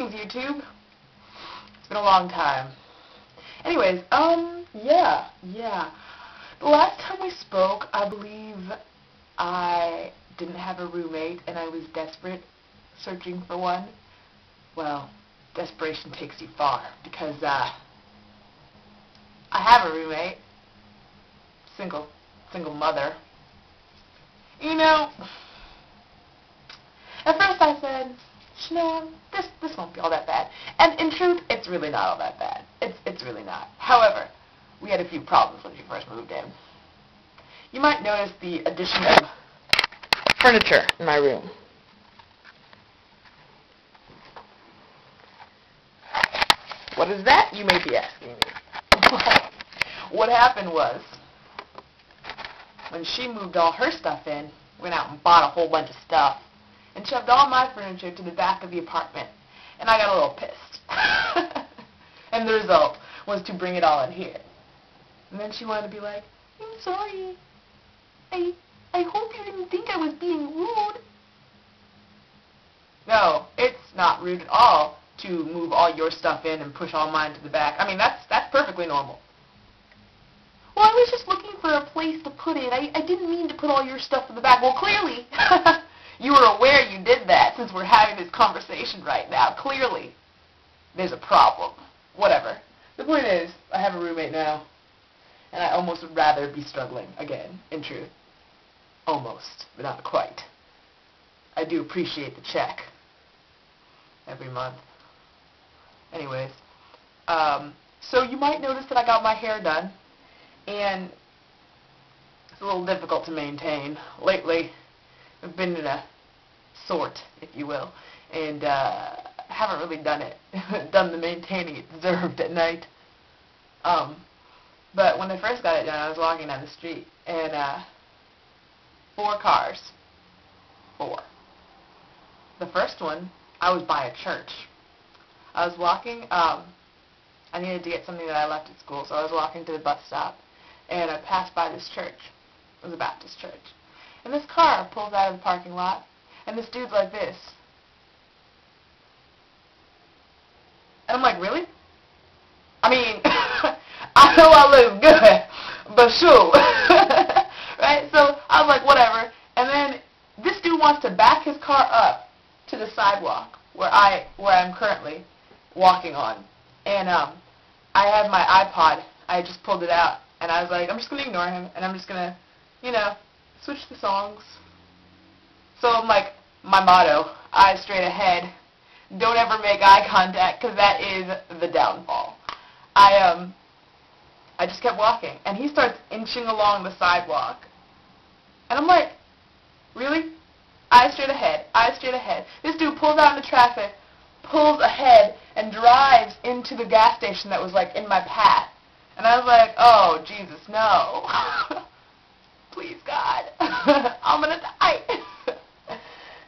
Greetings, YouTube. It's been a long time. Anyways, yeah. The last time we spoke, I believe I didn't have a roommate and I was desperate, searching for one. Well, desperation takes you far, because, I have a roommate. Single mother. You know, at first I said, this won't be all that bad. And in truth, it's really not all that bad. It's really not. However, we had a few problems when she first moved in. You might notice the addition of furniture in my room. What is that, you may be asking me? What happened was, when she moved all her stuff in, went out and bought a whole bunch of stuff, and shoved all my furniture to the back of the apartment, and I got a little pissed. And the result was to bring it all in here. And then she wanted to be like, I'm sorry. I hope you didn't think I was being rude. No, it's not rude at all to move all your stuff in and push all mine to the back. I mean, that's perfectly normal. Well, I was just looking for a place to put it. I didn't mean to put all your stuff in the back. Well, clearly, you were aware you did that since we're having this conversation right now. Clearly, there's a problem. Whatever. The point is, I have a roommate now, and I almost would rather be struggling again, in truth. Almost, but not quite. I do appreciate the check every month. Anyways, so you might notice that I got my hair done, and it's a little difficult to maintain. Lately, I've been in a sort, if you will, and haven't really done the maintaining it deserved at night. But when I first got it done, I was walking down the street, and 4 cars. 4. The first one, I was by a church. I was walking, I needed to get something that I left at school, so I was walking to the bus stop, and I passed by this church. It was a Baptist church. And this car pulls out of the parking lot, and this dude's like this. And I'm like, really? I mean, I know I look good, but sure. Right? So I was like, whatever. And then this dude wants to back his car up to the sidewalk where I'm currently walking on. And I had my iPod. I just pulled it out. And I was like, I'm just going to ignore him. And I'm just going to, switch the songs. So I'm like, my motto, eyes straight ahead. Don't ever make eye contact, because that is the downfall. I just kept walking. And he starts inching along the sidewalk. And I'm like, really? Eyes straight ahead. Eyes straight ahead. This dude pulls out into traffic, pulls ahead, and drives into the gas station that was, like, in my path. And I was like, oh, Jesus, no. Please, God. I'm going to die.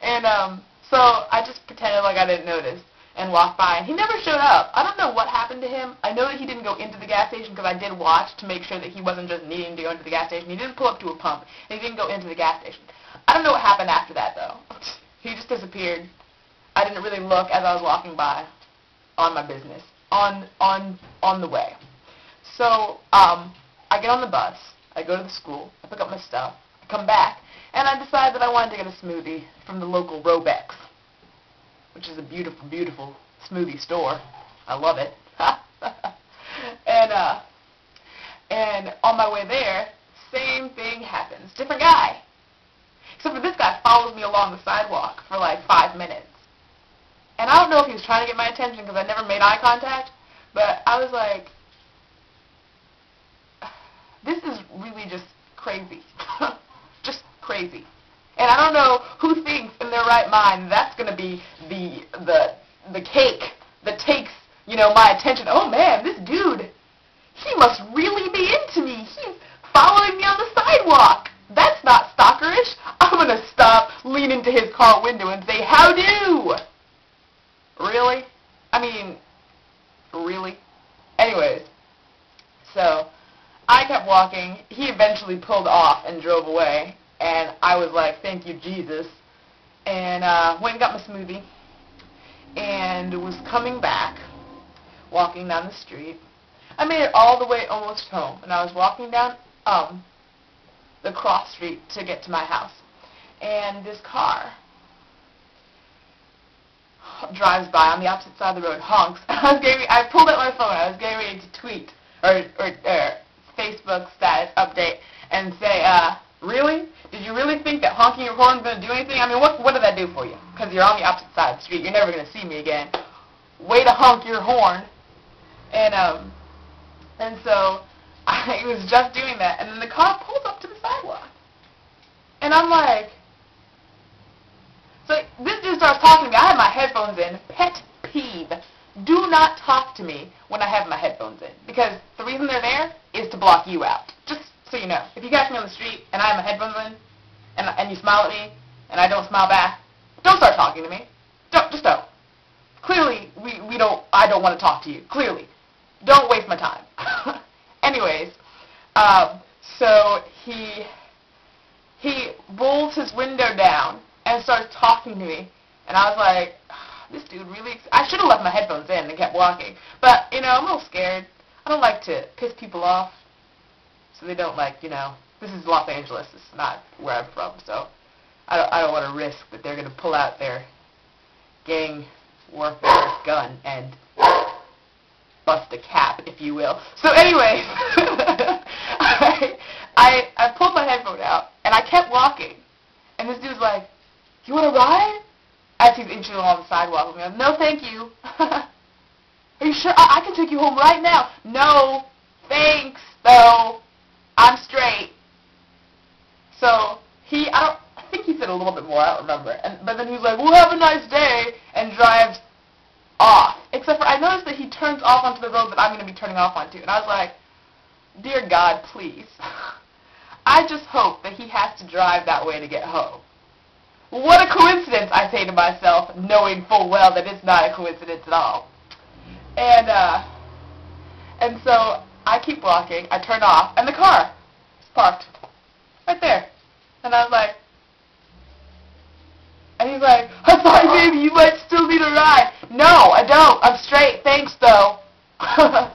And so I just pretended like I didn't notice and walked by. And he never showed up. I don't know what happened to him. I know that he didn't go into the gas station because I did watch to make sure that he wasn't just needing to go into the gas station. He didn't pull up to a pump, and he didn't go into the gas station. I don't know what happened after that, though. He just disappeared. I didn't really look as I was walking by on my business, on the way. So I get on the bus. I go to the school. I pick up my stuff. I come back, and I decide that I wanted to get a smoothie from the local Robex, which is a beautiful, beautiful smoothie store. I love it. And on my way there, same thing happens. Different guy. Except for this guy follows me along the sidewalk for like 5 minutes. And I don't know if he was trying to get my attention because I never made eye contact, but I was like, this is really just crazy. Just crazy. And I don't know who thinks in their right mind that's going to be the cake that takes, my attention. Oh, man, this dude, he must really be into me. He's following me on the sidewalk. That's not stalkerish. I'm going to stop, lean into his car window, and say, how do? Really? I mean, really? Anyways, so I kept walking. He eventually pulled off and drove away. And I was like, thank you, Jesus. And went and got my smoothie. and was coming back, walking down the street. I made it all the way almost home, and I was walking down the cross street to get to my house. And this car drives by on the opposite side of the road, honks. I pulled out my phone. I was getting ready to tweet or Facebook status update and say, really? Did you really think that honking your horn is going to do anything? I mean, what did that do for you? Because you're on the opposite side of the street. You're never going to see me again. Way to honk your horn. And so I was just doing that, and then the car pulls up to the sidewalk. And I'm like, so this dude starts talking to me. I have my headphones in. Pet peeve. Do not talk to me when I have my headphones in. Because the reason they're there is to block you out. Just so you know. If you catch me on the street and I have my headphones in, and you smile at me, and I don't smile back, don't start talking to me. Just don't. Clearly, I don't want to talk to you. Clearly. Don't waste my time. Anyways, so he rolls his window down and starts talking to me, and I was like, this dude really, I should have left my headphones in and kept walking, but, I'm a little scared. I don't like to piss people off, so they don't this is Los Angeles, it's not where I'm from, so I don't want to risk that they're going to pull out their gang warfare gun and bust a cap, if you will. So anyway, I pulled my headphone out, and I kept walking, and this dude's like, you want to ride? As he's inching along the sidewalk with me. No, thank you. Are you sure? I can take you home right now. No, thanks, though. I'm straight. So I think he said a little bit more, I don't remember. But then he was like, well, have a nice day, and drives off. Except for I noticed that he turns off onto the road that I'm going to be turning off onto. And I was like, dear God, please. I just hope that he has to drive that way to get home. What a coincidence, I say to myself, knowing full well that it's not a coincidence at all. And so I keep walking, I turn off, and the car is parked right there. And I was like, and he's like, I'm sorry, baby, you might still need a ride. No, I don't. I'm straight. Thanks, though. I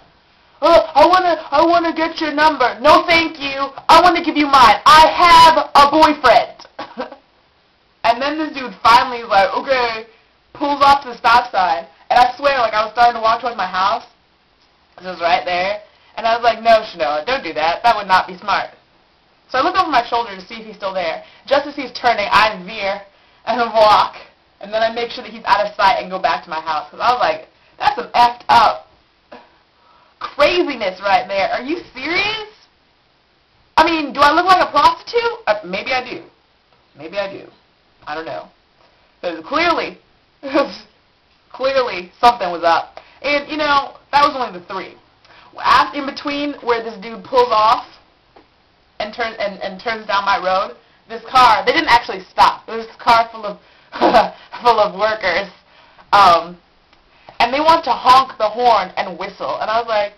wanna get your number. No, thank you. I want to give you mine. I have a boyfriend. And then this dude finally is like, okay, pulls off to the stop sign. And I swear, I was starting to walk towards my house. It was right there. And I was like, no, Shanoa, don't do that. That would not be smart. So I look over my shoulder to see if he's still there. Just as he's turning, I veer and walk. And then I make sure that he's out of sight and go back to my house. Because I was like, that's some effed up craziness right there. Are you serious? I mean, do I look like a prostitute? Maybe I do. Maybe I do. I don't know. Because clearly something was up. And, that was only the three. In between where this dude pulls off and turns down my road, this car, they didn't actually stop. There was this car full of workers. And they want to honk the horn and whistle. And I was like,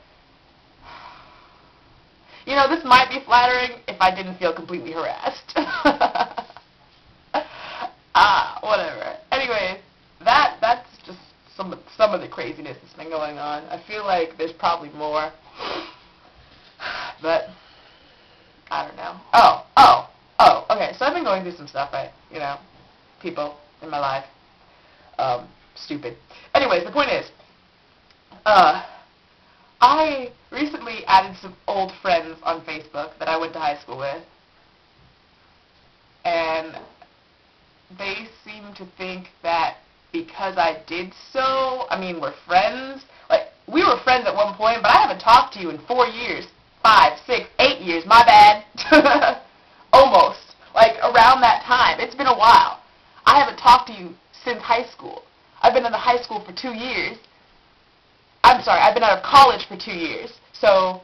this might be flattering if I didn't feel completely harassed. Whatever. Anyways, that's just some of the craziness that's been going on. I feel like there's probably more, but I don't know. Okay, so I've been going through some stuff, right? People in my life. Stupid. Anyways, the point is, I recently added some old friends on Facebook that I went to high school with, and they seem to think that because I did so, we're friends. We were friends at one point, but I haven't talked to you in 4 years, 5, 6, 8 years, my bad. Almost. Around that time. It's been a while. I haven't talked to you since high school. I've been in the high school for 2 years. I'm sorry, I've been out of college for 2 years. So,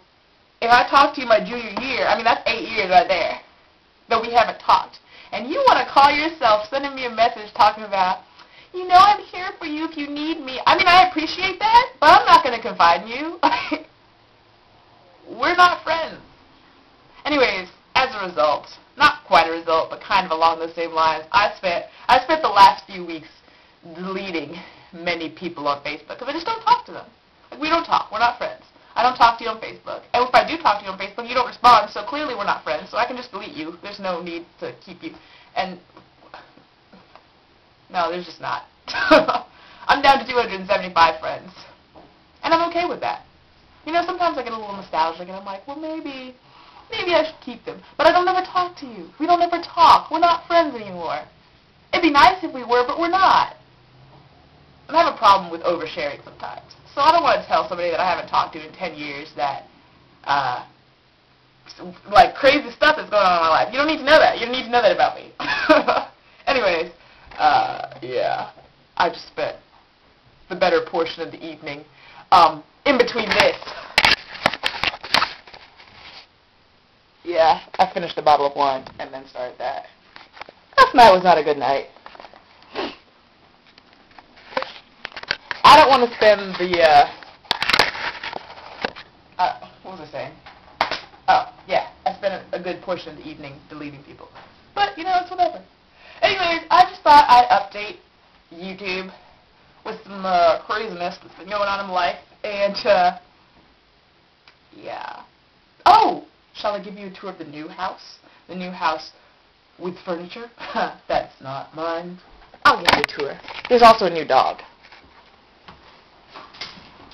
if I talked to you my junior year, that's 8 years right there that we haven't talked. And you want to call yourself sending me a message talking about, I'm here for you if you need me. I appreciate that, but I'm not going to confide in you. We're not friends. Anyways, as a result, not quite a result, but kind of along the same lines, I spent the last few weeks deleting many people on Facebook because I just don't talk to them. Like, we don't talk. We're not friends. I don't talk to you on Facebook. And if I do talk to you on Facebook, you don't respond, so clearly we're not friends, so I can just delete you. There's no need to keep you. And, no, there's just not. I'm down to 275 friends. And I'm okay with that. You know, sometimes I get a little nostalgic, and I'm like, well, maybe I should keep them. But I don't ever talk to you. We don't ever talk. We're not friends anymore. It'd be nice if we were, but we're not. And I have a problem with oversharing sometimes. So I don't want to tell somebody that I haven't talked to in 10 years that, like, crazy stuff is going on in my life. You don't need to know that. You don't need to know that about me. Anyways, yeah. I just spent the better portion of the evening in between this. Yeah, I finished a bottle of wine and then started that. Last night was not a good night. I don't want to spend the, what was I saying? Oh, yeah, I spent a good portion of the evening deleting people. But, you know, it's whatever. Anyways, I just thought I'd update YouTube with some craziness that's been going on in my life. And, yeah. Oh! Shall I give you a tour of the new house? The new house with furniture? That's not mine. I'll give you a tour. There's also a new dog.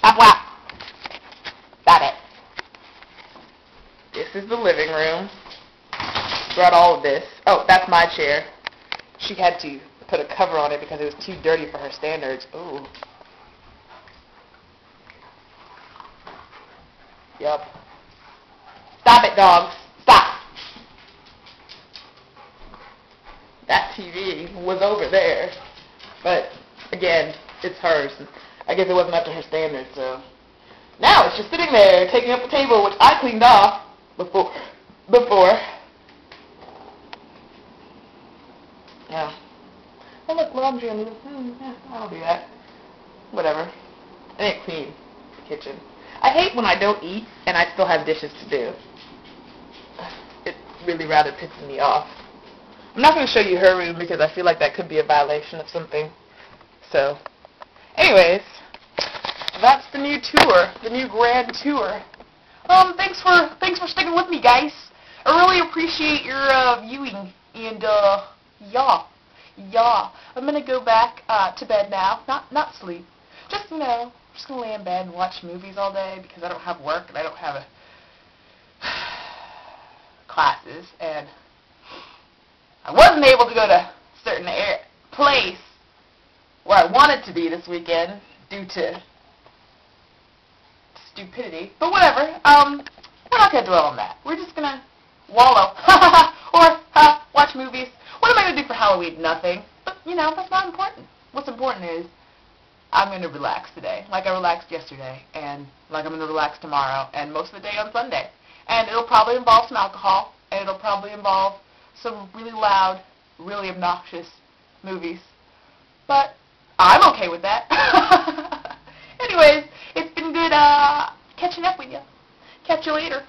Wap wap. Got it. This is the living room. Brought all of this. Oh, that's my chair. She had to put a cover on it because it was too dirty for her standards. Ooh. Yup. Stop it, dogs. Stop. That TV was over there. But, again, it's hers. I guess it wasn't up to her standards, so. Now it's just sitting there, taking up the table, which I cleaned off before. Yeah. Oh, look, laundry on the... yeah, I'll do that. Whatever. I didn't clean the kitchen. I hate when I don't eat and I still have dishes to do. It really rather pisses me off. I'm not going to show you her room because I feel like that could be a violation of something. So, anyways, that's the new tour, the new grand tour. Thanks for sticking with me, guys. I really appreciate your viewing, and yeah. I'm gonna go back to bed now. Not sleep. Just, you know, just gonna lay in bed and watch movies all day because I don't have work and I don't have classes, and I wasn't able to go to a certain place where I wanted to be this weekend due to stupidity. But whatever. We're not gonna dwell on that. We're just gonna wallow or watch movies. What am I gonna do for Halloween? Nothing. But you know, that's not important. What's important is I'm gonna relax today, like I relaxed yesterday, and like I'm gonna relax tomorrow, and most of the day on Sunday. And it'll probably involve some alcohol, and it'll probably involve some really loud, really obnoxious movies. But I'm okay with that. Anyways, it's been good catching up with you. Catch you later.